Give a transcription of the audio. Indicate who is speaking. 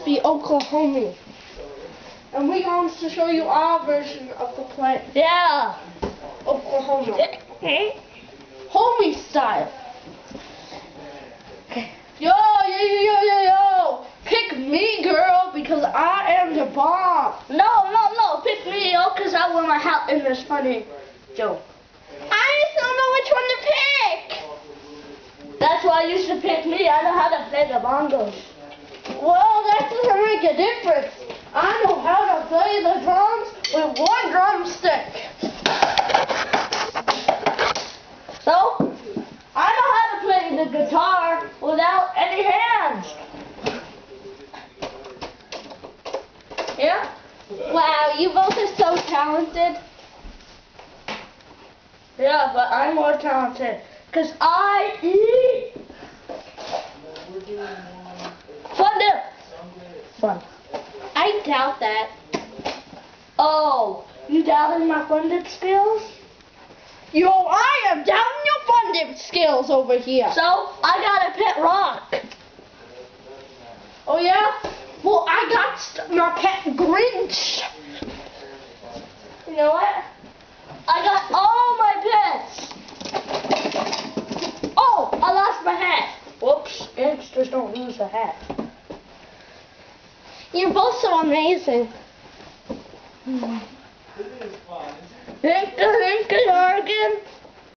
Speaker 1: just be Oklahoma. And we going to show you our version of the play.
Speaker 2: Yeah.
Speaker 1: Oklahoma. Homie style. Yo, yo. Pick me, girl, because I am the bomb.
Speaker 2: No. Pick me, because I wear my hat in this funny joke.
Speaker 1: I just don't know which one to pick.
Speaker 2: That's why you should pick me. I know how to play the bongos.
Speaker 1: Well, that doesn't make a difference. I know how to play the drums with one drumstick.
Speaker 2: So, I know how to play the guitar without any hands. Yeah?
Speaker 1: Wow, you both are so talented.
Speaker 2: Yeah, but I'm more talented. Because I eat. Fun dip. Fun.
Speaker 1: I doubt that.
Speaker 2: Oh, you doubting my fun dip skills?
Speaker 1: Yo, I am doubting your fun dip skills over here.
Speaker 2: So, I got a pet rock.
Speaker 1: Oh yeah? Well, I got my pet Grinch.
Speaker 2: You know what? I got all my pets. Oh, I lost my hat. Whoops, gangsters don't lose a hat.
Speaker 1: You're both so amazing.
Speaker 2: Hinka, Oregon.